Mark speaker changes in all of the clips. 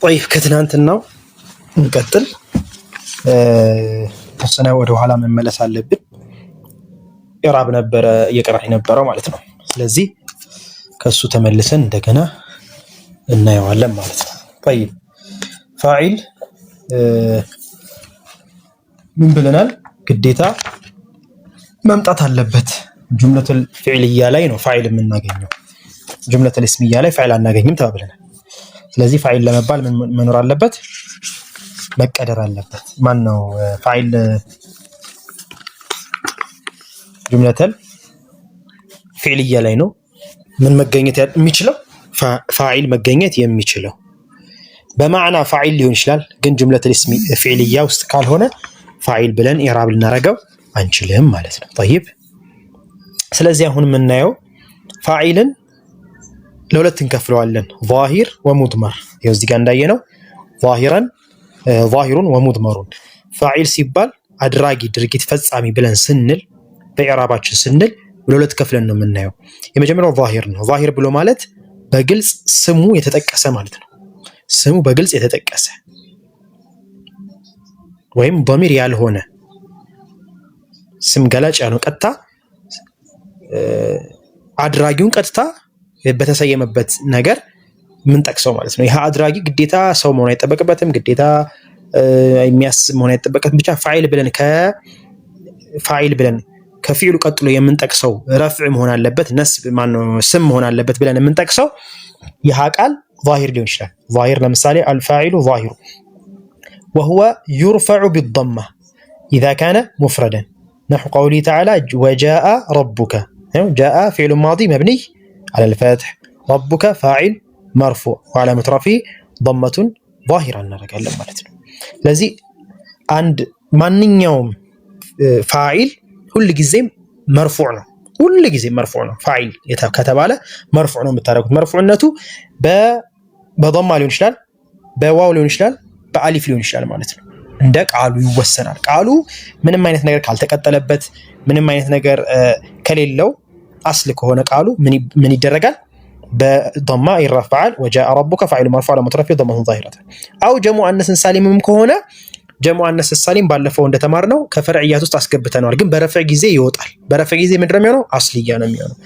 Speaker 1: طيب ከትናንትናው እንቀጥል። ተሰና ወደ ኋላ መመለስ አለብን። ኢራብ ነበረ እየቀራህ ነበረው ማለት ነው። ስለዚህ ከሱ ተመልሰን እንደገና እናየዋለን ማለት ነው። طيب ፋዒል ምን ብለናል? ግዴታ መምጣት አለበት። ጁምለቱል ፊዕልያ ላይ ነው ፋዒል የምናገኘው። ጁምለቱል እስሚያ ላይ ፋዒል አናገኝም ተባብለናል። ስለዚህ ፋዒል ለመባል ምን መኖር አለበት? መቀደር አለበት። ማን ነው ፋዒል? ጁምለቱል ፊዕልያ ላይ ነው ምን መገኘት የሚችለው? ፋዒል መገኘት የሚችለው በማዕና ፋዒል ሊሆን ይችላል። ግን ጁምለቱል ፊዕልያ ውስጥ ካልሆነ ፋዒል ብለን ኢራብ ልናረገው አንችልም ማለት ነው። طيب ስለዚህ አሁን የምናየው ፋዒልን ለሁለት እንከፍለዋለን፣ ዛሂር ወሙድመር። ይኸው እዚህ ጋር እንዳየነው ዛሂሩን ወሙድመሩን። ፋዒል ሲባል አድራጊ ድርጊት ፈጻሚ ብለን ስንል በኢራባችን ስንል ለሁለት ከፍለን ነው የምናየው። የመጀመሪያው ዛሂር ነው። ዛሂር ብሎ ማለት በግልጽ ስሙ የተጠቀሰ ማለት ነው። ስሙ በግልጽ የተጠቀሰ ወይም ዶሚር ያልሆነ ስም ገላጭ ያለው ቀጥታ አድራጊውን ቀጥታ በተሰየመበት ነገር ምን ጠቅሰው ማለት ነው። ይሄ አድራጊ ግዴታ ሰው መሆን አይጠበቅበትም፣ ግዴታ የሚያስብ መሆን አይጠበቅበትም። ብቻ ፋዒል ብለን ከፊዕሉ ቀጥሎ የምንጠቅሰው ረፍዕ መሆን አለበት፣ ነስብ ማነው ስም መሆን አለበት ብለን የምንጠቅሰው ይህ ቃል ዛሂር ሊሆን ይችላል። ዛሂር ለምሳሌ አልፋዒሉ ዛሂሩ وهو يرفع بالضمة إذا كان مفردا نحو قوله تعالى وجاء ربك. جاء فعل ماضي مبني على الفتح، ربك فاعل مرفوع وعلامة رفعه ضمة ظاهرة እናደርጋለን ማለት ነው። ስለዚህ አንድ ማንኛውም ፋዒል ሁሉ ጊዜም መርፉዕ ነው። ሁሉ ጊዜ መርፉዕ ነው። ፋዒል ከተባለ መርፉዕ ነው የምታደርጉት። መርፉዕነቱ በضمة ሊሆን ይችላል፣ በዋው ሊሆን ይችላል፣ በአሊፍ ሊሆን ይችላል ማለት ነው። እንደ ቃሉ ይወሰናል። ቃሉ ምንም አይነት ነገር ካልተቀጠለበት፣ ምንም አይነት ነገር ከሌለው አስል ከሆነ ቃሉ ምን ይደረጋል? በضمة ይረፈዓል። ወጃአ ረቡከ ፋዒሉ መርፉዕ ዓለመቱ ረፍዒሂ ضمة ظاهرة። አው ጀሙ አነስ ሳሊምም ከሆነ ጀሙ አነስ ሳሊም ባለፈው እንደተማርነው ከፈርዕያት ውስጥ አስገብተናል። ግን በረፍዕ ጊዜ ይወጣል። በረፍዕ ጊዜ ምንድነው የሚሆነው? አስልያ ነው የሚሆነው።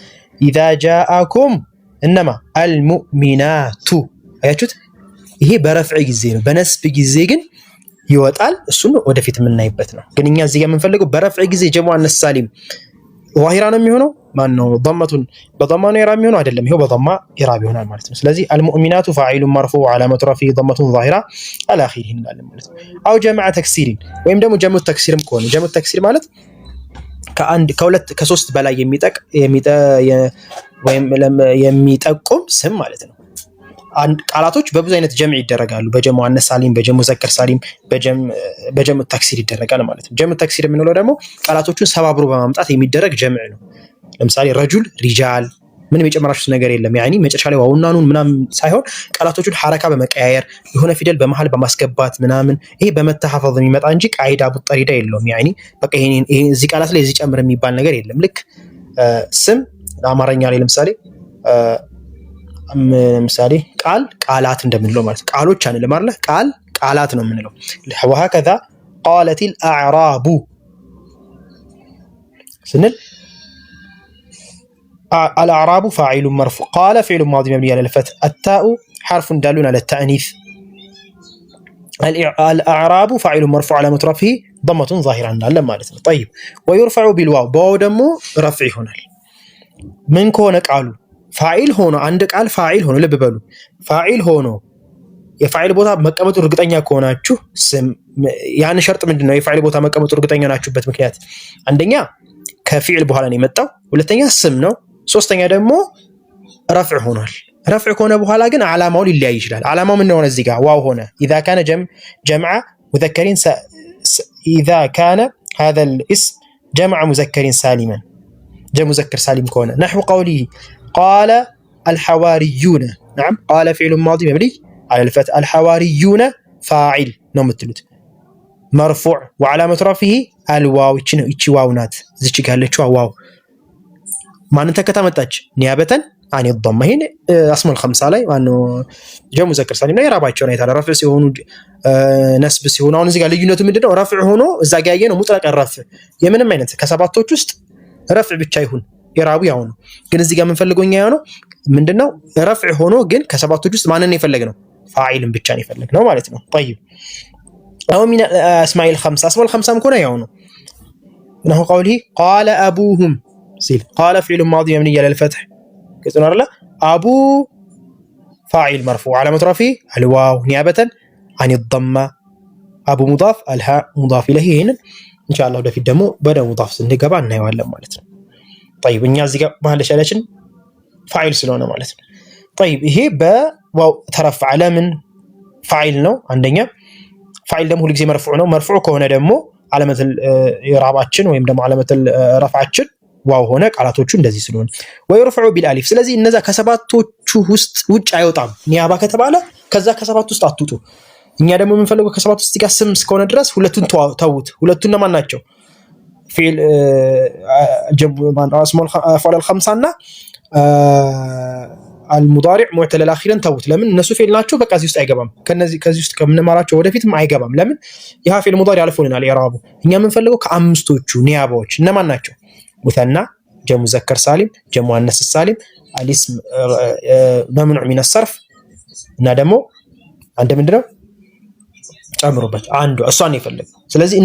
Speaker 1: ኢዛ ጃአኩም እነማ አልሙእሚናቱ። አያችሁት? ይሄ በረፍዕ ጊዜ ነው። በነስብ ጊዜ ግን ይወጣል። እሱን ወደፊት የምናይበት ነው። ግን እኛ እዚህ ጋር የምንፈልገው በረፍዕ ጊዜ ጀሙ አነስ ሳሊም ዛሂራ ነው የሚሆነው። ማን ነው ضمቱን በضمة ነው ኢራብ የሚሆነው? አይደለም። ይሄው በضمة ኢራብ ይሆናል ማለት ነው። ስለዚህ አልሙእሚናቱ ፋዒሉን መርፉዕ ዓላመቱ ረፍዒሂ ضمة ዛሂራ አላ አኺሪሂ እንላለን ማለት ነው። አው ጀማዓ ተክሲሪን ወይም ደግሞ ጀሙ ተክሲርም ከሆነ ጀሙ ተክሲር ማለት ከአንድ ከሁለት ከሶስት በላይ የሚጠቁም ስም ማለት ነው። ቃላቶች በብዙ አይነት ጀምዕ ይደረጋሉ። በጀሙ አነስ ሳሊም፣ በጀሙ ሙዘከር ሳሊም፣ በጀሙ ተክሲር ይደረጋል ማለት ነው። ጀሙ ተክሲር የምንለው ደግሞ ቃላቶቹን ሰባብሮ በማምጣት የሚደረግ ጀምዕ ነው። ለምሳሌ ረጁል፣ ሪጃል ምንም የጨመራችሁት ነገር የለም። ያኒ መጨረሻ ላይ ዋውና ኑን ምናምን ሳይሆን ቃላቶቹን ሐረካ በመቀያየር የሆነ ፊደል በመሃል በማስገባት ምናምን ይሄ በመተሐፈዝ የሚመጣ እንጂ ቃይዳ ቡጠሪዳ የለውም። ያኒ በቃ ይሄ እዚህ ቃላት ላይ እዚህ ጨምር የሚባል ነገር የለም። ልክ ስም አማርኛ ላይ ለምሳሌ ቃላት እንደምንለው ማለት ቃሎች አንልም አይደል? ቃላት ነው የምንለው። وهكذا قالت الاعراب ስንል الاعراب فاعل مرفوع، قال فعل ماضي مبني على الفتح، التاء حرف دال على التأنيث، الاعراب فاعل مرفوع علامة رفعه ضمة ظاهرة እንላለን ማለት ነው። طيب ويرفع بالواو በዋው ደግሞ ረፍዕ ይሆናል። ምን ከሆነ ቃሉ ፋዒል ሆኖ አንድ ቃል ፋዒል ሆኖ ልብ በሉ፣ ፋዒል ሆኖ የፋዒል ቦታ መቀመጡ እርግጠኛ ከሆናችሁ ያን ሸርጥ ምንድነው? የፋዒል ቦታ መቀመጡ እርግጠኛ ናችሁበት ምክንያት አንደኛ ከፊዕል በኋላ ነው የመጣው፣ ሁለተኛ ስም ነው፣ ሶስተኛ ደግሞ ረፍዕ ሆኗል። ረፍዕ ከሆነ በኋላ ግን ዓላማው ሊለያይ ይችላል። ዓላማው ምን ሆነ? እዚህ ጋር ዋው ሆነ። اذا كان جمع مذكرين اذا كان هذا الاسم جمع مذكرين سالما، جمع مذكر سالم كون نحو قوله قال الحواريون. نعم قال فعل ماضي مبني على الفتح، الحواريون فاعل ነው የምትሉት مرفوع وعلامة رفعه الواو። እቺ ዋው ናት። እዚች ጋር ያለችው ዋው ማንን ተከታ መጣች? ኒያበተን عن الضمة هنا اسم الخمسة علي وانه جاء مذكر سالم لا يراباچون አይታለ رفع ሲሆኑ ነስብ ሲሆኑ አሁን እዚህ ጋር ልዩነቱ ምንድነው رفع ሆኖ እዛ ጋር ያየነው ሙጥለቅ رفع የምንም አይነት ከሰባቶች ውስጥ رفع ብቻ ይሁን ኢራቡ ያው ነው ግን እዚህ ጋር የምንፈልገውኛ ያው ነው ምንድነው رفع ሆኖ ግን ከሰባቶች ውስጥ ማንን የፈለግነው ፋኢልን ብቻ ነው የፈለግነው ማለት ነው طيب أو من أسماء الخمسة أسماء الخمسة مكونه يونه إنه قوله قال أبوهم سيل قال فعل ماضي مبني على الفتح كتبنا له أبو فاعل مرفوع علامة رفعه الواو نيابة عن الضمة أبو مضاف الهاء مضاف إليه هنا إن شاء الله ده في الدمو بدأ مضاف سنة قبعنا يوالله مالتنا طيب الناس دي ما هلا شالشن فاعل سلونه مالتنا طيب هي واو ترفع على من فاعل نو عندنا فاعل دمو لجزي مرفوع نو مرفوع كونه دمو علامة الإعراباتشن ويم دمو علامة الرفعاتشن واو هنا ቃላቶቹ እንደዚህ ስለሆነ ወይرفعوا بالالف ስለዚህ እነዛ ከሰባቶቹ ውስጥ ውጭ አይወጣም ኒያባ ከተባለ ከዛ ከሰባት ውስጥ አትውጡ እኛ ደግሞ የምንፈልገው ከሰባት ውስጥ ጋር ስም እስከሆነ ድረስ ሁለቱን ተውት ሁለቱን ለማን ናቸው ፊል اسماء الافعال الخمسه እና المضارع معتل الاخيرا ተውት ለምን እነሱ ፊል ናቸው በቃ እዚህ ውስጥ አይገባም ከዚህ ውስጥ ከምንማራቸው ወደፊትም አይገባም ለምን ይሄ ፊል المضارع ያልፎልናል ኢራቡ እኛ የምንፈልገው ከአምስቶቹ ኒያባዎች እነማን ናቸው مثنى جمع مذكر سالم جمع مؤنث سالم الاسم ممنوع من الصرف እና ደግሞ አንድ ምንድነው ጨምሩበት አንዱ እሷን ይፈልግ ስለዚህ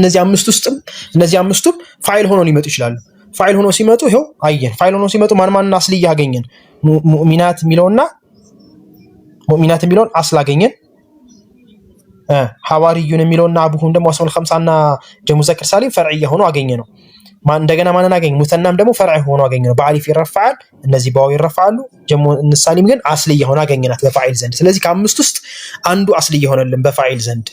Speaker 1: እነዚህ አምስቱም ፋይል ሆኖ ሊመጡ ይችላሉ ፋይል ሆኖ ሲመጡ ይሄው አየን ፋይል ሆኖ ሲመጡ ማን አስል ያገኘን ሙእሚናት የሚለውን አስል አገኘን ሐዋሪዩን የሚለውና አቡሁም ደግሞ አስል ኸምሳና ጀሙ ዘክር ሳሊም ፈርዕያ ሆኖ አገኘ ነው እንደገና ማንን አገኘ ሙተናም ደግሞ ፈርዕ ሆኖ አገኘ ነው በአሊፍ ይረፋል እነዚህ ባው ይረፋሉ ጀሙ ንሳሊም ግን አስልየ ሆኖ አገኘናት በፋኢል ዘንድ ስለዚህ ከአምስት ውስጥ አንዱ አስልየ ሆነልን በፋኢል ዘንድ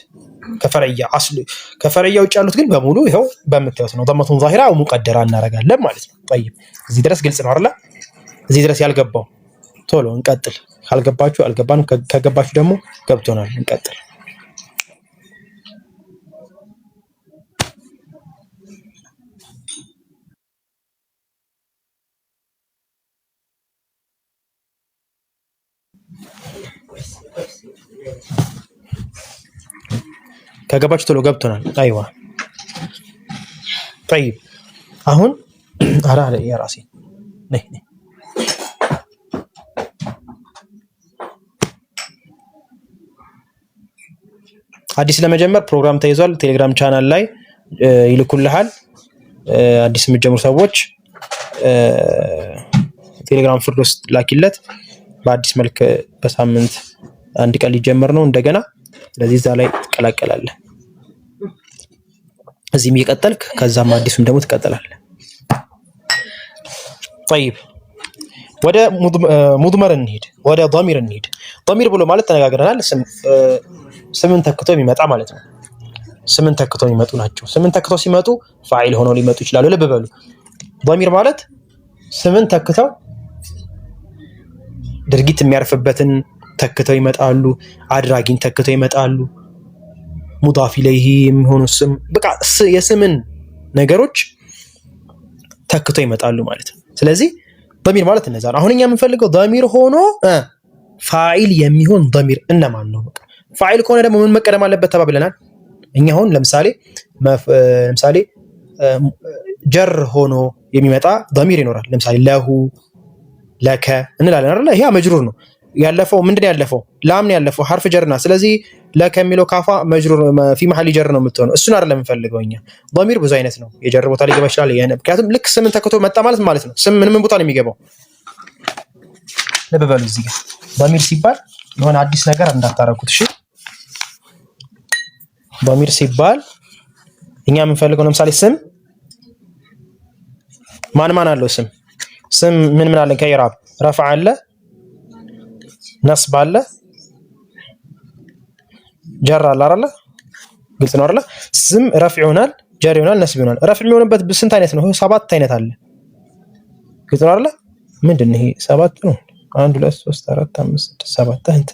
Speaker 1: ከፈርዕያ ውጭ ያሉት ግን በሙሉ ይሄው በመተውት ነው ضمቱን ዛሂራ او ሙቀደራ እናረጋለን ማለት ነው طيب እዚህ ድረስ ግልጽ ነው አይደል እዚህ ድረስ ያልገባው ቶሎ እንቀጥል ካልገባችሁ አልገባንም ከገባችሁ ደግሞ ገብቶናል እንቀጥል ከገባችሁ ቶሎ ገብቶናል አይዋ طيب አሁን አራለ ያራሲ ነይ አዲስ ለመጀመር ፕሮግራም ተይዟል ቴሌግራም ቻናል ላይ ይልኩልሃል አዲስ የምትጀምሩ ሰዎች ቴሌግራም ፍርዶስ ላኪለት በአዲስ መልክ በሳምንት አንድ ቀን ሊጀምር ነው እንደገና ስለዚህ እዛ ላይ ትቀላቀላለህ እዚህም ይቀጥልክ ከዛም አዲሱን ደግሞ ትቀጥላለህ طيب ወደ ሙድመር እንሂድ ወደ ضمير እንሂድ ضمير ብሎ ማለት ተነጋግረናል ስምን ተክቶ የሚመጣ ማለት ነው ስምን ተክቶ የሚመጡ ናቸው ስምን ተክቶ ሲመጡ ፋኢል ሆነው ሊመጡ ይችላሉ ልብ በሉ ضمير ማለት ስምን ተክተው ድርጊት የሚያርፍበትን ተክተው ይመጣሉ አድራጊን ተክተው ይመጣሉ ሙዳፍ ኢለይሂ የሚሆኑ ስም በቃ የስምን ነገሮች ተክተው ይመጣሉ ማለት ነው ስለዚህ ضمير ማለት እነዛ አሁን እኛ የምንፈልገው ضمير ሆኖ ፋኢል የሚሆን ضمير እነማን ነው በቃ ፋኢል ከሆነ ደግሞ ምን መቀደም አለበት ተባብለናል እኛ አሁን ለምሳሌ ጀር ሆኖ የሚመጣ ضمير ይኖራል ለምሳሌ ለሁ ለከ እንላለን አይደል ይሄ መጅሩር ነው ያለፈው ምንድነው ያለፈው ላም ነው ያለፈው حرف ጀርና ስለዚህ ለከ የሚለው ካፋ መጅሩር في محل ጀር ነው የምትሆነው እሱን አይደለም የምንፈልገው እኛ ضمير ብዙ አይነት ነው የጀር ቦታ ሊገባ ይችላል ምክንያቱም ልክ ስምን ተከቶ መጣ ማለት ነው ስም ምን ቦታ ነው የሚገባው ለበበሉ እዚህ ጋር ضمير ሲባል የሆነ አዲስ ነገር እንዳታረጉት እሺ ضمير ሲባል እኛ የምንፈልገው ለምሳሌ ስም ማን አለው ስም ምን አለ ከኢራብ ረፈዕ አለ ነስብ አለ ጀር አለ አይደል ግልጽ ነው አይደል ስም ረፍዕ ይሆናል ጀር ይሆናል ነስብ ይሆናል ረፍዕ የሚሆንበት በስንት አይነት ነው 7 አይነት አለ ግልጽ ነው አይደል ምንድነው ይሄ 7 ነው 1 2 3 4 5 6 7 አንተ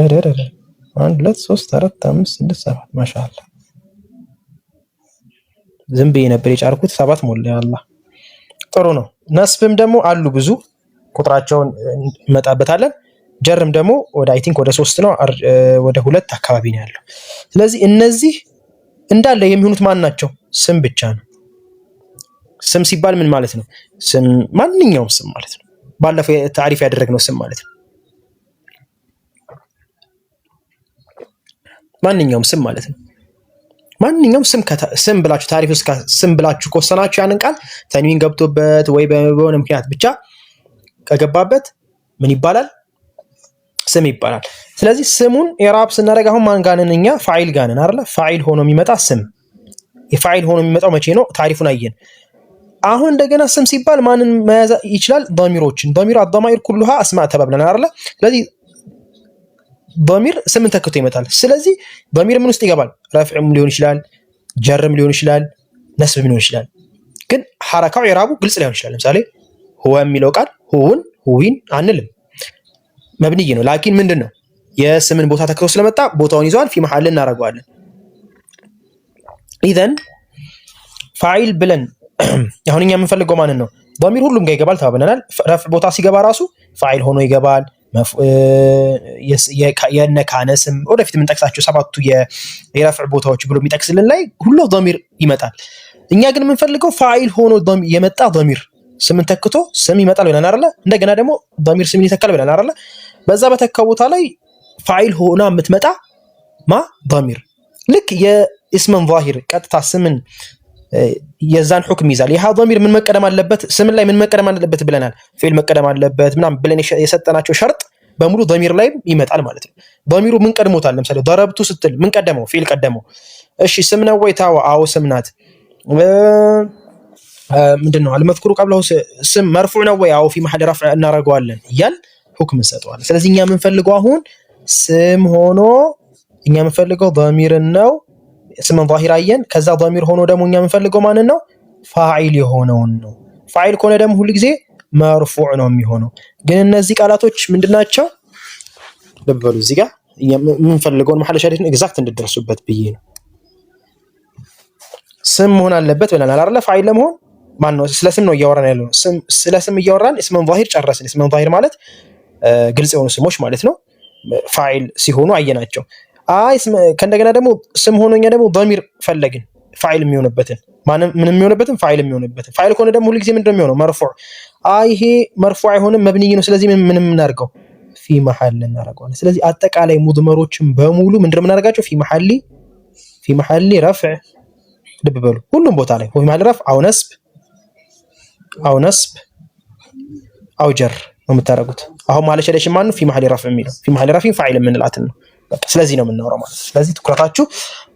Speaker 1: ያደረ 1 2 3 4 5 6 7 ማሻአላ ዝም ብዬ ነበር የጫርኩት 7 ሞላ ያላ ጥሩ ነው ነስብም ደግሞ አሉ ብዙ ቁጥራቸውን እንመጣበታለን። ጀርም ደግሞ ወደ አይ ቲንክ ወደ 3 ነው ወደ 2 አካባቢ ነው ያለው። ስለዚህ እነዚህ እንዳለ የሚሆኑት ማን ናቸው? ስም ብቻ ነው። ስም ሲባል ምን ማለት ነው? ስም ማንኛውም ስም ማለት ነው። ባለፈው ታሪፍ ያደረግነው ስም ማለት ነው። ማንኛውም ስም ማለት ነው። ማንኛውም ስም ብላችሁ ታሪፍ ውስጥ ስም ብላችሁ ከወሰናችሁ ያንን ቃል ተንዊን ገብቶበት ወይ በሆነ ምክንያት ብቻ ከገባበት ምን ይባላል? ስም ይባላል። ስለዚህ ስሙን ኢዕራብ ስናደርግ አሁን ማን ጋር ነን እኛ? ፋዒል ጋር ነን አይደል? ፋዒል ሆኖ የሚመጣ ስም። የፋዒል ሆኖ የሚመጣው መቼ ነው? ታሪፉን አየን። አሁን እንደገና ስም ሲባል ማንን መያዝ ይችላል? ضميሮችን። ضمير الضمائر كلها اسماء ተባብለናል አይደል? ስለዚህ ضمير ስምን ተክቶ ይመጣል። ስለዚህ ضمير ምን ውስጥ ይገባል? ረፍዕም ሊሆን ይችላል፣ ጀርም ሊሆን ይችላል፣ ነስብም ሊሆን ይችላል። ግን ሐረካው ኢዕራቡ ግልጽ ሊሆን ይችላል። ለምሳሌ ሁወ የሚለው ቃል ሁውን ሁዊን አንልም፣ መብንይ ነው። ላኪን ምንድነው የስምን ቦታ ተክቶ ስለመጣ ቦታውን ይዟል። ፊ መሐል እናደርገዋለን። ኢዘን ፋዒል ብለን አሁን እኛ የምንፈልገው ማንን ነው? ضمير ሁሉም ጋር ይገባል ተባብለናል። ረፍዕ ቦታ ሲገባ ራሱ ፋዒል ሆኖ ይገባል። የነካነስም ወደፊት የምንጠቅሳቸው 7ቱ የረፍዕ ቦታዎች ብሎ የሚጠቅስልን ላይ ሁሉ ضمير ይመጣል። እኛ ግን የምንፈልገው ፋዒል ሆኖ የመጣ ضمير ስምን ተክቶ ስም ይመጣል ብለናል አይደል? እንደገና ደግሞ ضمير ስምን ይተካል ብለናል አይደል? በዛ በተካው ቦታ ላይ ፋዒል ሆና የምትመጣ ضمير ልክ የእስመን ዛሂር ቀጥታ ስምን የዛን ሁክም ይዛል። ይሄ ضمير ምን መቀደም አለበት? ስምን ላይ ምን መቀደም አለበት ብለናል። ፊዕል መቀደም አለበት ምናምን ብለን የሰጠናቸው ሸርጥ በሙሉ ضمير ላይ ይመጣል ማለት ነው። ضميሩ ምን ቀድሞታል? ለምሳሌ ضربቱ ስትል ምን ቀደመው? ፊዕል ቀደመው። እሺ ስም ነው ወይ? ታው አዎ ስም ናት። ምንድነው አልመዝኩሩ ቀብለው ስም መርፉዕ ነው ወይ? አዎ ፊ መሐል ረፍዕ እናደርገዋለን እያል ሁክም እንሰጠዋለን። ስለዚህ እኛ የምንፈልገው አሁን ስም ሆኖ እኛ የምንፈልገው ضمير ነው። ስምን ዛሂር አየን። ከዛ ضمير ሆኖ ደግሞ እኛ የምንፈልገው ማንን ነው? ፋዒል የሆነውን ነው። ፋዒል ከሆነ ደግሞ ሁሉ ጊዜ መርፉዕ ነው የሚሆነው። ግን እነዚህ ቃላቶች ምንድናቸው? ልብ በሉ እዚህ ጋር የምንፈልገውን መሐል ሸሪት ኤግዛክት እንድትደርሱበት ብዬ ነው። ስም መሆን አለበት ብለናል አይደል? ፋዒል ለመሆን ማን ነው? ስለ ስም ነው እያወራን ያለው። ስለ ስም እያወራን ስምን ዛሂር ጨረስን። ስምን ዛሂር ማለት ግልጽ የሆኑ ስሞች ማለት ነው። ፋዒል ሲሆኑ አየናቸው። ከእንደገና ደግሞ ስም ሆኖኛ ደግሞ ضمير ፈለግን ፋዒል የሚሆንበትን ምን የሚሆንበትን ፋዒል የሚሆንበትን። ፋዒል ከሆነ ደግሞ ሁሉ ጊዜ ምንድነው የሚሆነው? መርፉዕ። ይሄ መርፉዕ አይሆንም መብንይ ነው። ስለዚህ ምንም እናርገው? ፊ መሐል እናደርገዋለን። ስለዚህ አጠቃላይ ሙድመሮችን በሙሉ ምንድነው የምናደርጋቸው? ፊ መሐል ረፍዕ። ልብ በሉ ሁሉም ቦታ ላይ ፊ መሐል ረፍዕ አው ነስብ አው ጀር ነው የምታደርጉት። አሁን ማለት ሸለሽ ማን ነው? ፊ መሐል ረፍዕ የሚለው ፊ መሐል ረፍዕ ፋዒል የምንላትን ነው። ስለዚህ ነው የምናወራው ማለት ነው። ስለዚህ ትኩረታችሁ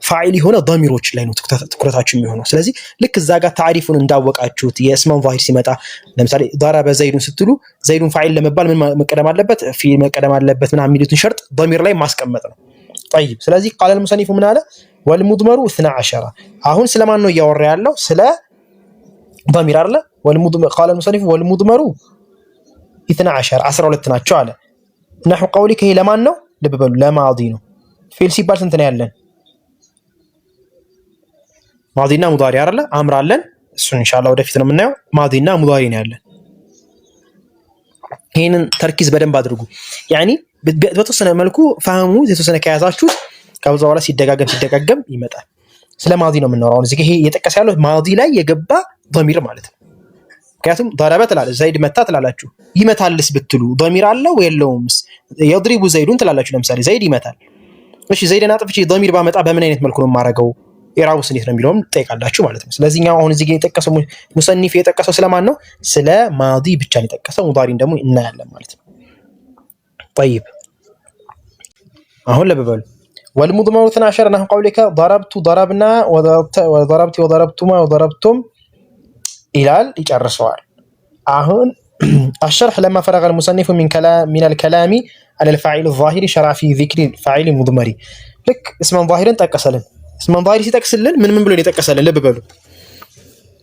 Speaker 1: ፋዒል የሆነ ضميሮች ላይ ነው ትኩረታችሁ የሚሆነው። ስለዚህ ልክ እዛ ጋር ታሪፉን እንዳወቃችሁት የእስመን ዛሂር ሲመጣ ለምሳሌ ضرب ዘይዱን ስትሉ ዘይዱን ፋዒል ለመባል ምን መቀደም አለበት? ፊ መቀደም አለበት ምናምን የሚሉትን ሸርጥ ضمير ላይ ማስቀመጥ ነው። طيب ስለዚህ ቃል المصنف ምን አለ? والمضمر 12። አሁን ስለማን ነው እያወራ ያለው? ስለ ضمير አይደለ? ቃል المصنف والمضمر 12 ናቸው አለ። نحو قولك ይሄ ለማን ነው? ልብ በሉ ለማዲ ነው። ፊል ሲባል ስንት ነው ያለን? ማዲና ሙዳሪ አይደለ? አምር አለን። እሱን ኢንሻአላህ ወደፊት ነው የምናየው። ማዲና ሙዳሪ ነው ያለን። ይሄንን ተርኪዝ በደንብ አድርጉ። ያኒ በተወሰነ መልኩ ፈህሙ የተወሰነ ከያዛችሁት ከዛ በኋላ ሲደጋገም ይመጣል። ስለ ማዲ ነው የምናወራው። እዚህ ይሄ እየጠቀሰ ያለው ማዲ ላይ የገባ ضمير ማለት ነው። ምክንያቱም ضرب ትላለ ዘይድ መታ ትላላችሁ። ይመታልስ ብትሉ ضمير አለው የለውምስ? يضرب ዘይዱን ትላላችሁ። ለምሳሌ ዘይድ ይመታል። እሺ ዘይድን አጥፍቼ ضمير ባመጣ በምን አይነት መልኩ ነው የማረገው? ኢዕራቡስ እንዴት ነው የሚለውም ጠይቃላችሁ ማለት ነው። ስለዚህ እኛ አሁን እዚህ ጋር የጠቀሰው ሙሰኒፍ የጠቀሰው ስለማን ነው? ስለ ማዲ ብቻ ነው የጠቀሰው። ሙዳሪን ደግሞ እናያለን ማለት ነው። طيب አሁን ለበበሉ والمضمر 12 نحو قولك ضربت ضربنا وضربت وضربتما وضربتم ይላል ይጨርሰዋል። አሁን الشرح لما فرغ المصنف من الكلام على الفاعل الظاهر شرع في ذكر الفاعل المضمر. ልክ اسم ظاهر ጠቀሰልን። اسم ظاهر ሲጠቅስልን ምን ብሎ ይጠቀሰልን? ልብ በሉ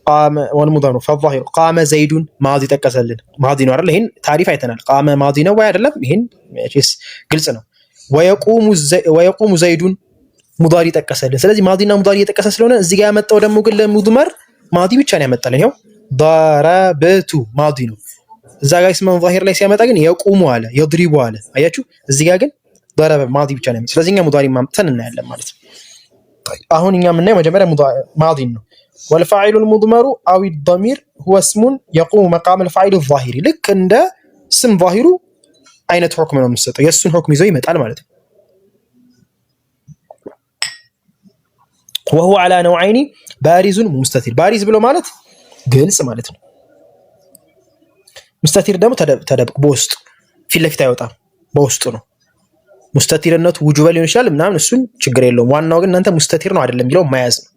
Speaker 1: قام والمضمر فالظاهر قام زيد ማዲ ጠቀሰልን። ማዲ ነው አይደል? ይሄን ታሪፍ አይተናል። قام ማዲ ነው ወይ አይደለም? ይሄን እሺስ ግልጽ ነው። ويقوم زيد ሙዳሪ ጠቀሰልን። ስለዚህ ማዲና ሙዳሪ የጠቀሰ ስለሆነ እዚህ ጋር ያመጣው ደግሞ ግን ለሙድመር ማዲ ብቻ ነው ያመጣልን። ይሄው ضربت ማዲ ነው። እዛ ጋር እስመን ዛሂር ላይ ሲያመጣ ግን የቁሙ አለ የድሪቡ አለ። አያችሁ እዚህ ጋር ግን ضرب ማዲ ብቻ ነው። ስለዚህ እኛ ሙዳሪ ማምጣት እናያለን ማለት ነው። አሁን እኛ የምናየው መጀመሪያ ማዲ ነው። والفاعل المضمر او الضمير هو اسم يقوم مقام الفاعل الظاهري ልክ እንደ ስም ዛሂሩ አይነት ሁክም ነው የሚሰጠው። የሱን ሁክም ይዞ ይመጣል ማለት ነው። وهو على نوعين بارز ومستتر። ባሪዝ ብሎ ማለት ግልጽ ማለት ነው። ሙስተቲር ደግሞ ተደብቅ በውስጥ ፊት ለፊት አይወጣም በውስጡ ነው። ሙስተቲርነቱ ውጁበ ሊሆን ይችላል ምናምን እሱን ችግር የለውም። ዋናው ግን እናንተ ሙስተቲር ነው አይደለም የሚለው ማያዝ ነው።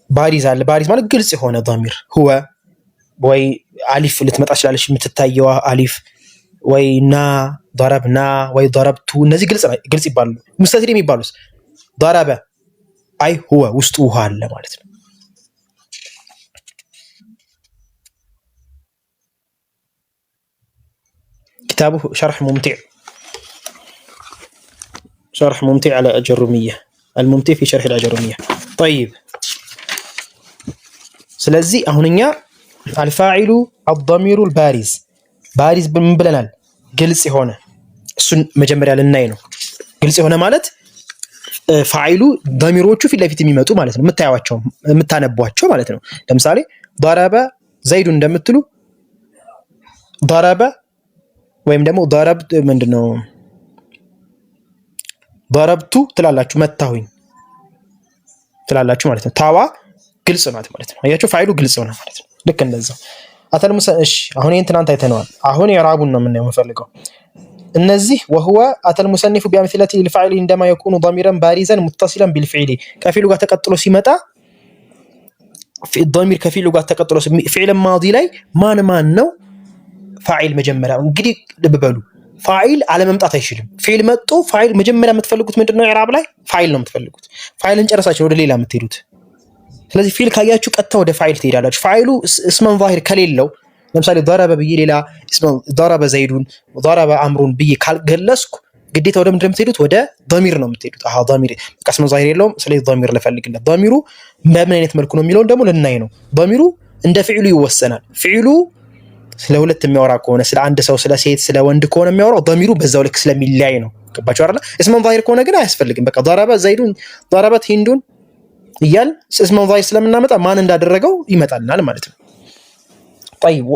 Speaker 1: ባሪዝ አለ። ባሪዝ ማለት ግልጽ የሆነ ضمير هو ወይ አሊፍ ልትመጣ ትችላለች የምትታየዋ አሊፍ ወይ ና ضربና ወይ ضربቱ እነዚህ ግልጽ ይባላሉ። ሙስተቲር የሚባሉት ضرب አይ هو ውስጡ ውሃ አለ ማለት ነው። كتابه شرح ممتع على الأجرمية الممتع في شرح الأجرمية. طيب ስለዚህ አሁንኛ الفاعل الضمير البارز ባሪዝ ምን ብለናል? ግልጽ የሆነ እሱን መጀመሪያ ልናይ ነው። ግልጽ የሆነ ማለት ፋኢሉ ضميሮቹ ፊት ለፊት የሚመጡ ማለት ነው። የምታዩዋቸው የምታነቧቸው ማለት ነው። ለምሳሌ ضرب زيد እንደምትሉ ضرب ወይም ደግሞ ضربت ምንድነው ضربቱ ትላላችሁ መታሁኝ ትላላችሁ ማለት ነው። ታዋ ግልጽ ናት ማለት ነው። አያችሁ ፋኢሉ ግልጽ ነው ማለት ነው። ልክ እንደዛው አተል ሙሰንሽ አሁን ይሄን ትናንት አይተነዋል። አሁን የራቡን ነው የምናየው የምፈልገው እነዚህ وهو አተል ሙሰንፍ بأمثلة الفاعل عندما يكون ضميرا بارزا متصلا بالفعل ከፊሉ ጋር ተቀጥሎ ሲመጣ ضمير ከፊሉ ጋር ተቀጥሎ فعل ماضي ላይ ማን ነው ፋኢል መጀመሪያ እንግዲህ ልብ በሉ ፋኢል አለ መምጣት አይችልም። ፊዕል መጥቶ ፋኢል መጀመሪያ የምትፈልጉት ምንድነው? ኢዕራብ ላይ ፋኢል ነው የምትፈልጉት። ፋኢልን ጨርሳችሁ ወደ ሌላ የምትሄዱት። ስለዚህ ፊዕል ካያችሁ ቀጥታ ወደ ፋኢል ትሄዳላችሁ። ፋኢሉ እስመን ዛሂር ከሌለው ለምሳሌ ضرب ብዬ ሌላ እስመን ضرب ዘይዱን ضرب አምሩን ብዬ ካልገለጽኩ ግዴታ ወደ ምንድነው የምትሄዱት? ወደ ضمير ነው የምትሄዱት። አሃ ضمير በቃ እስመን ዛሂር የለውም። ስለዚህ ضمير ልፈልግለት። ضميሩ በምን አይነት መልኩ ነው የሚለውን ደግሞ ልናይ ነው። ضميሩ እንደ ፊዕሉ ይወሰናል። ፊዕሉ ስለ ሁለት የሚያወራ ከሆነ ስለ አንድ ሰው ስለ ሴት ስለ ወንድ ከሆነ የሚያወራው ضميሩ በዛው ልክ ስለሚለያይ ነው። ገባችሁ አይደል? እስመን ዛሂር ከሆነ ግን አያስፈልግም። በቃ ضرب ዘይዱን ضربت ሂንዱን እያል እስመን ዛሂር ስለምናመጣ ማን እንዳደረገው ይመጣልናል ማለት ነው። طيب